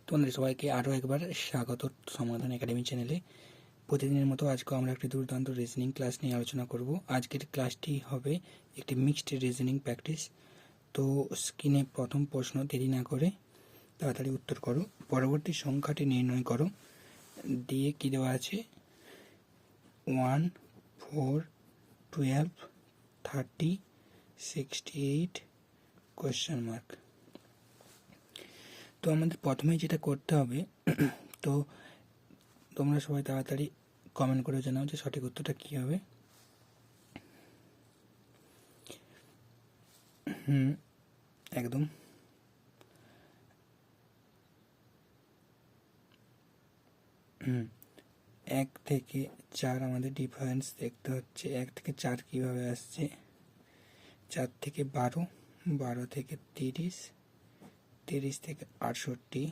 তোমাদের সবাইকে আরও একবার স্বাগত সমাধান একাডেমি চ্যানেলে। প্রতিদিনের মতো আজকে আমরা একটি দুর্দান্ত রিজনিং ক্লাস নিয়ে আলোচনা করব। আজকের ক্লাসটি হবে একটি মিক্সড রিজনিং প্র্যাকটিস। তো স্ক্রিনে প্রথম প্রশ্ন, দেরি না করে তাড়াতাড়ি উত্তর করো। পরবর্তী সংখ্যাটি নির্ণয় করো। দিয়ে কী দেওয়া আছে? 1, 4, 12, 30, 68 কোয়েশ্চেন মার্ক। তো আমাদের প্রথমে যেটা করতে হবে, তো তোমরা সবাই তাড়াতাড়ি কমেন্ট করে জানাও যে সঠিক উত্তরটা কী হবে। একদম এক থেকে 4 আমাদের ডিফারেন্স দেখতে হচ্ছে। 1 থেকে 4 কীভাবে আসছে? 4 থেকে 12, 12 থেকে 30, 30 থেকে 68,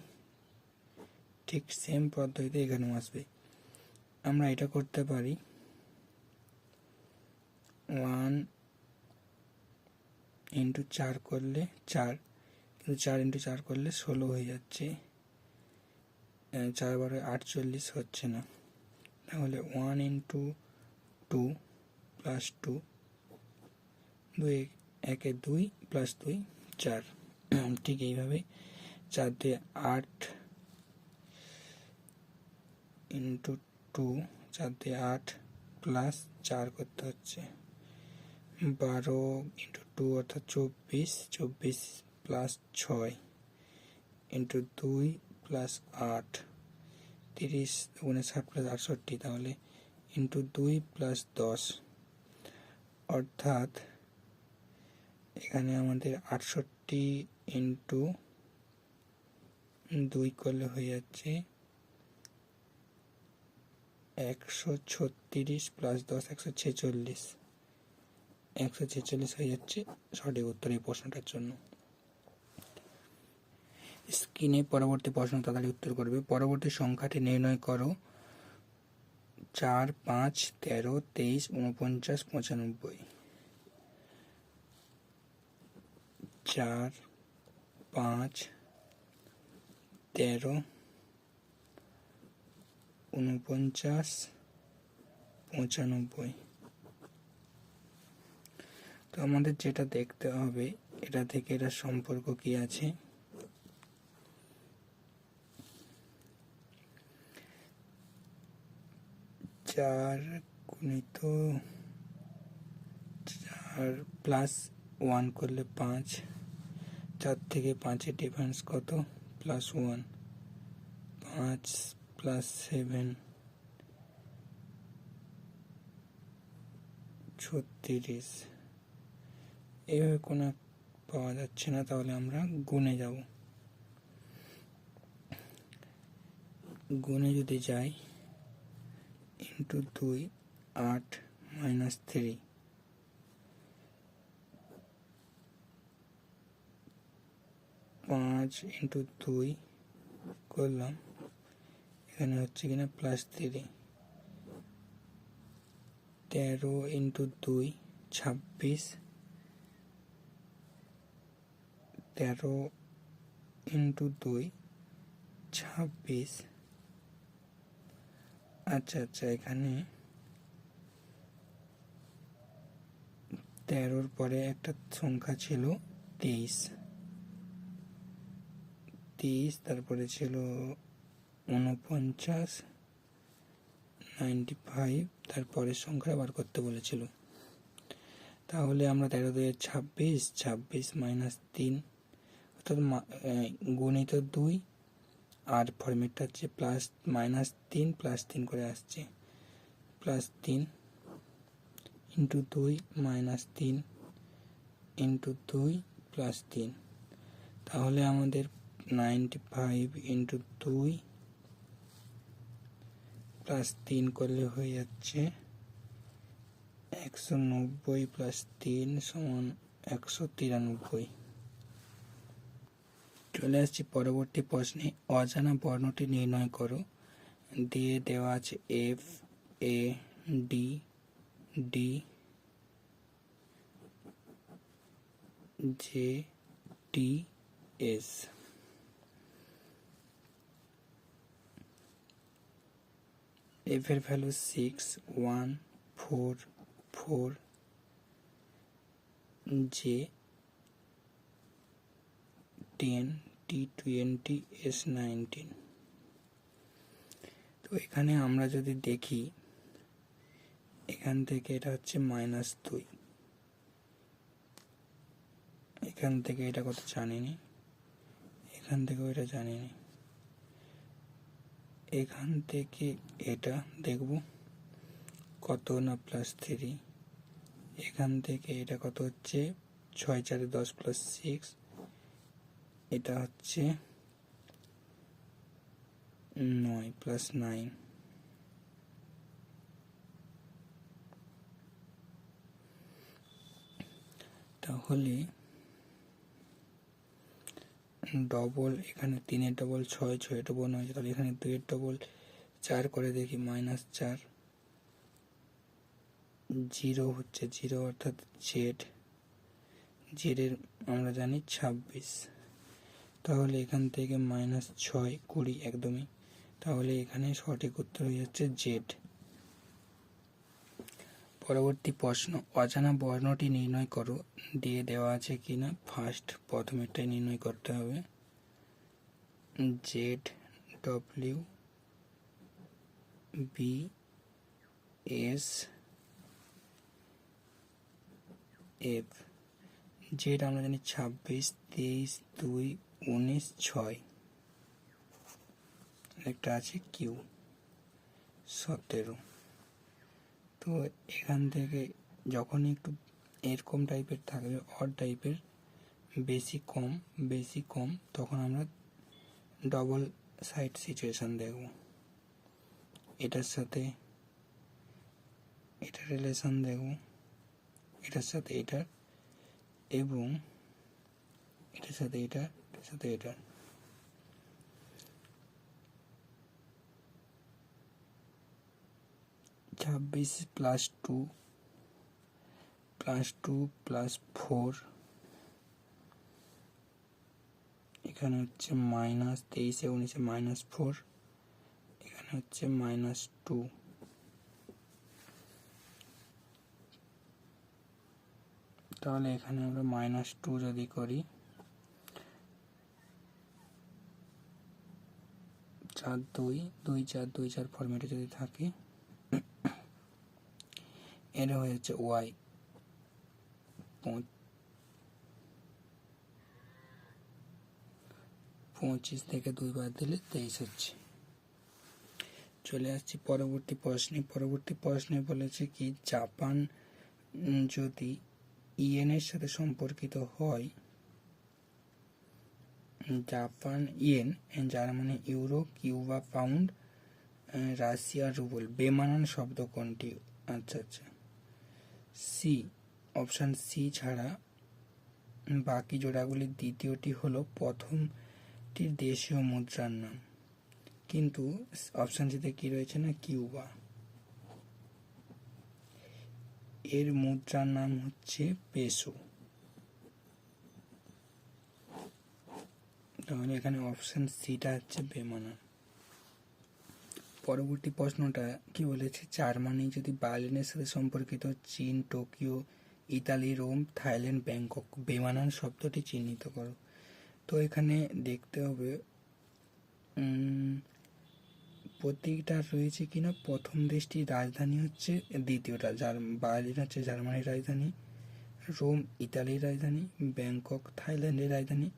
ঠিক সেম পদ্ধতিতে এখানেও আসবে। আমরা এটা করতে পারি 1 ইন্টু 4 করলে 4, কিন্তু 4 ইন্টু 4 করলে 16 হয়ে যাচ্ছে। 4 বারে 48 হচ্ছে না, তাহলে 1 ইন্টু 2 প্লাস 2, 2 একে 2 প্লাস 2 4। ঠিক এইভাবে 4 দিয়ে 8 ইন্টু 2, 4 দিয়ে 8 প্লাস 4 করতে হচ্ছে 12 ইন্টু 2 অর্থাৎ 24, 24 প্লাস 6 ইন্টু 2 প্লাস 8, 30 দুগুণে 60 প্লাস 68, তাহলে ইন্টু 2 প্লাস 10, অর্থাৎ এখানে আমাদের 68 ইন্টু 2 করলে হয়ে যাচ্ছে 136 প্লাস 10 146, 146 হয়ে যাচ্ছে সঠিক উত্তর এই প্রশ্নটার জন্য। স্ক্রিনে পরবর্তী প্রশ্ন তাড়াতাড়ি উত্তর করবে। পরবর্তী সংখ্যাটি নির্ণয় করো। 4, 5, 13, 23, 49, 95। 4, 5, 13, 49, 95। তো আমাদের যেটা দেখতে হবে, এটা থেকে এটা সম্পর্ক কি আছে। 4 গুণিত 4 প্লাস 1 করলে 5, 4 থেকে 5-এর ডিফারেন্স কত? Plus 1, 5 plus 7 36। এইভাবে কোনো পাওয়া যাচ্ছে না, তাহলে আমরা গুণে যাব। গুণে যদি যাই, ইন্টু 2 8 মাইনাস 3, 5 ইন্টু 2 করলাম, এখানে হচ্ছে কিনা প্লাস 3, 13 ইন্টু 2 26, 13 ইন্টু 2 26। আচ্ছা, এখানে 13-র পরে একটা সংখ্যা ছিল 23, তারপরে ছিল 49, 95, তারপরের সংখ্যা বার করতে বলেছিল। তাহলে আমরা 13 দিয়ে 26, 26 মাইনাস 3, অর্থাৎ গুণিত 2, আর ফর্মেটটা হচ্ছে প্লাস মাইনাস 3 প্লাস 3 করে আসছে, plus 3 into 2 minus 3 into 2 plus 3। তাহলে আমাদের 95 ইন্টু 2 প্লাস 3 করলে হয়ে যাচ্ছে 190 প্লাস 3 সমান 193। চলে আসছি পরবর্তী প্রশ্নে। অজানা বর্ণটি নির্ণয় করো। দিয়ে দেওয়া আছে এফ, এ, ডি, ডি, জে, টি, এস। এফ এর ভ্যালু 6, 1, 4, 4, জে 10, T20, S19। তো এখানে আমরা যদি দেখি, এখান থেকে এটা হচ্ছে -2, এখান থেকে এটা কত জানিনি, এখান থেকেও এটা জানিনি, এখান থেকে এটা দেখব কত না +3, এখান থেকে এটা কত হচ্ছে 6, 4, 10 + 6, এটা হচ্ছে 9 + 9, তাহলে ডবল, এখানে 3 এর ডবল 6, 6 এর ডবল 9, তাহলে এখানে 2 এর ডবল 4 করে দেখি, -4, 0 হচ্ছে 0, অর্থাৎ জেড এর আমরা জানি 26, তাহলে এখান থেকে -6, 20 একদমই, তাহলে এখানে সঠিক উত্তর হয়ে যাচ্ছে জেড। পরবর্তী প্রশ্ন, অজানা বর্ণটি নির্ণয় করো, দিয়ে দেওয়া আছে কিনা। ফার্স্ট প্রথমেরটাই নির্ণয় করতে হবে, Z W B S F. Z আমরা জানি 26, 23, 2, 19, 6, একটা আছে কিউ 17। তো এখান থেকে যখনই একটু এরকম টাইপের থাকবে, অড টাইপের, বেশি কম, তখন আমরা ডবল সাইড সিচুয়েশন দেখব। এটার সাথে এটার রিলেশন দেখব, এটার সাথে এটার, এবং এটার সাথে এটার, এটার সাথে এটার। +2 + 4, এখানে হচ্ছে -23, 19, -4, এখানে হচ্ছে -2, তাহলে এখানে আমরা -2 যদি করি, 4, 2, 2, 4, 2, 4 ফরম্যাটে যদি থাকে, এটা হয়ে যাচ্ছে ওয়াই 25 থেকে 2 বাদ দিলে 23 হচ্ছে। চলে আসছি পরবর্তী প্রশ্নে বলেছে কি, জাপান যদি ইয়েনের সাথে সম্পর্কিত হয়, Japan yen, Germany euro, Cuba pound, Russia rouble, বেমানান শব্দ কোনটি? আচ্ছা, সি, অপশান সি ছাড়া বাকি জোড়াগুলির দ্বিতীয়টি হলো প্রথমটির দেশীয় মুদ্রার নাম, কিন্তু অপশান সিতে কি রয়েছে না, কিউবা, এর মুদ্রার নাম হচ্ছে পেসো, তাহলে এখানে অপশান সিটা হচ্ছে বেমানান। পরবর্তী প্রশ্নটা কি বলেছে, জার্মানি যদি বার্লিনের সাথে সম্পর্কিত, চীন Tokyo, Italy Rome, Thailand Bangkok, বেমানান শব্দটি চিহ্নিত করো। তো এখানে দেখতে হবে প্রত্যেকটা রয়েছে কিনা, প্রথম দেশটির রাজধানী হচ্ছে দ্বিতীয়টা, বার্লিন হচ্ছে জার্মানির রাজধানী, রোম ইতালির রাজধানী, ব্যাংকক থাইল্যান্ডের রাজধানী,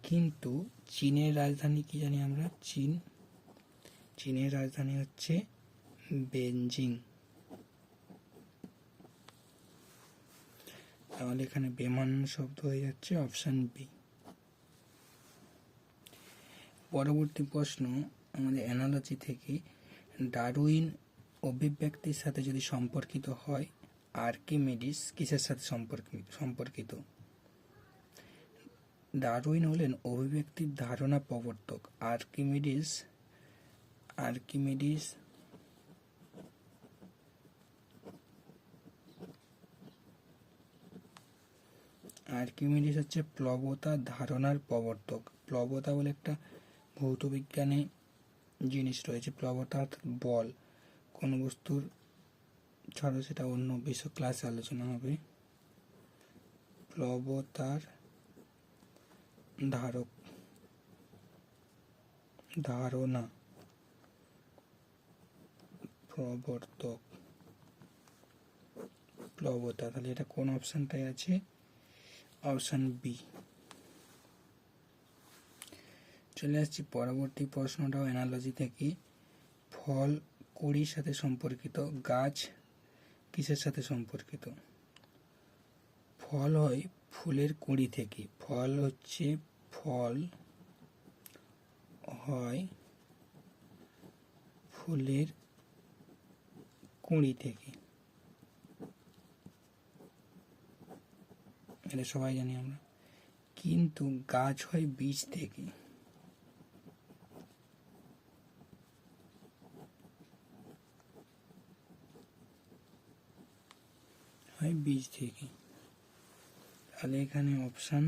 কিন্তু চীনের রাজধানী কি জানি আমরা, চীনের রাজধানী হচ্ছে বেজিং, তাহলে এখানে বেমানান শব্দ হয়ে যাচ্ছে অপশান বি। পরবর্তী প্রশ্ন আমাদের অ্যানালজি থেকে, ডারউইন অভিব্যক্তির সাথে যদি সম্পর্কিত হয়, আর্কিমিডিস কিসের সাথে সম্পর্কিত? ডারউইন হলেন অভিব্যক্তির ধারণা প্রবর্তক, আর্কিমিডিস হচ্ছে প্লবতা ধারণার প্রবর্তক। প্লবতা বলে একটা ভৌতবিজ্ঞানে জিনিস রয়েছে, প্লবতা বল, কোন বস্তুর ছাড়ো সেটা অন্য বিষয় ক্লাসে আলোচনা হবে। প্লবতার ধারক ধারণা প্রবর্তক প্লবতা, তাহলে এটা কোন অপশনটাই আছে? Option B. চলে আসছি পরবর্তী প্রশ্নটাও অ্যানালজি থেকে। ফল কুড়ির সাথে সম্পর্কিত, গাছ কিসের সাথে সম্পর্কিত? ফল হয় ফুলের কুঁড়ি থেকে। ফল হয় ফুলের কুঁড়ি থেকে, এটা সবাই জানি আমরা। কিন্তু গাছ হয় বীজ থেকে। হয় বীজ থেকে, তাহলে এখানে অপশন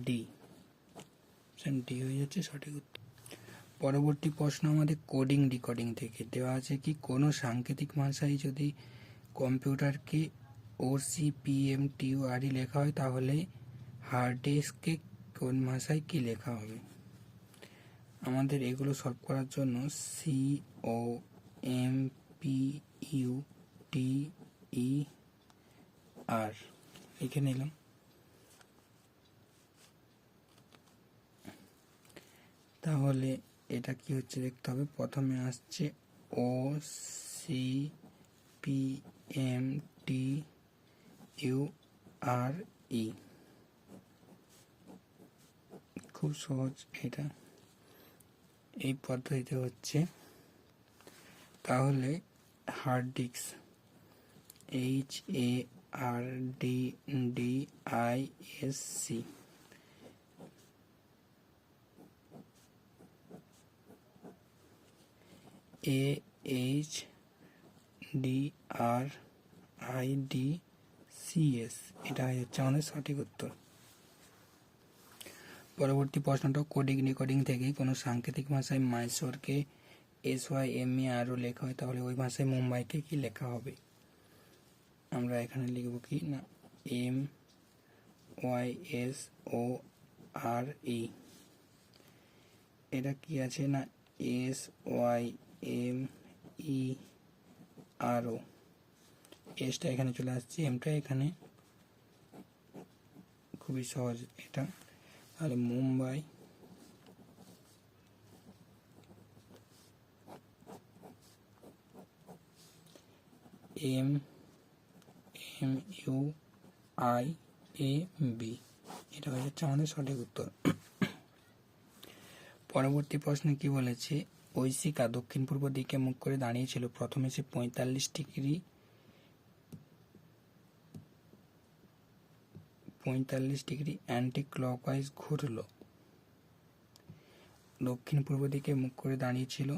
ডি হয়ে যাচ্ছে সঠিক উত্তর। পরবর্তী প্রশ্ন আমাদের কোডিং ডিকোডিং থেকে দেওয়া আছে কি কোনো সাংকেতিক ভাষায় যদি কম্পিউটারকে OCPMTURE লেখা হয় তাহলে হার্ড ডিস্কে কোন ভাষায় কি লেখা হবে? আমাদের এগুলো সলভ করার জন্য COMPUTER লিখে নিলাম। তাহলে এটা কি হচ্ছে দেখতে হবে। প্রথমে আসছে OCPMTURE, খুব সহজ এটা, এই পদ্ধতিতে হচ্ছে। তাহলে হার্ড ডিস্ক HARDDISC, AHDRIDCS, এটা হচ্ছে আমাদের সঠিক উত্তর। পরবর্তী প্রশ্নটা কোডিং ডিকোডিং থেকে কোনো সাংকেতিক ভাষায় মাইসোরকে SYMERO লেখা হয় তাহলে ওই ভাষায় মুম্বাইকে কি লেখা হবে? আমরা এখানে লিখব কি না MYSORE, এটা কি আছে না SYMERO, এসটা এখানে চলে আসছে, এমটা এখানে, খুবই সহজ এটা। তাহলে মুম্বাই MUIAB, এটা হয়ে যাচ্ছে আমাদের সঠিক উত্তর। পরবর্তী প্রশ্নে কি বলেছে? ঐশিকা দক্ষিণ পূর্ব দিকে মুখ করে দাঁড়িয়েছিল, প্রথমে সে 45 ডিগ্রি অ্যান্টি ক্লকওয়াইজ ঘুরল। দক্ষিণ পূর্ব দিকে মুখ করে দাঁড়িয়েছিল,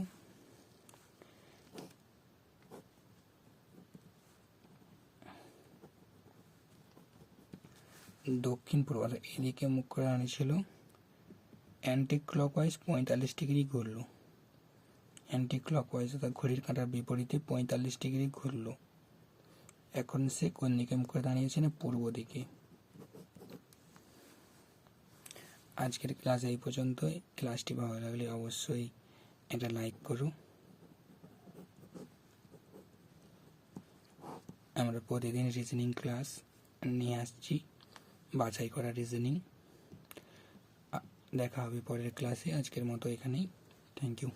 দক্ষিণ পূর্ব এদিকে মুখ করে দাঁড়িয়েছিল, অ্যান্টি ক্লকওয়াইজ 45 ডিগ্রি ঘুরল। অ্যান্টি ক্লকওয়াইজ অর্থাৎ ঘড়ির কাঁটার বিপরীতে 45 ডিগ্রি ঘুরল। এখন সে কোন দিকে মুখ করে দাঁড়িয়েছে না পূর্ব দিকে। আজকের ক্লাস এই পর্যন্তই। ক্লাসটি ভালো লাগলে অবশ্যই এটা লাইক করো। আমরা প্রতিদিন রিজনিং ক্লাস নিয়ে আসছি, বাছাই করা রিজনিং। দেখা হবে পরের ক্লাসে। আজকের মতো এখানেই। Thank you.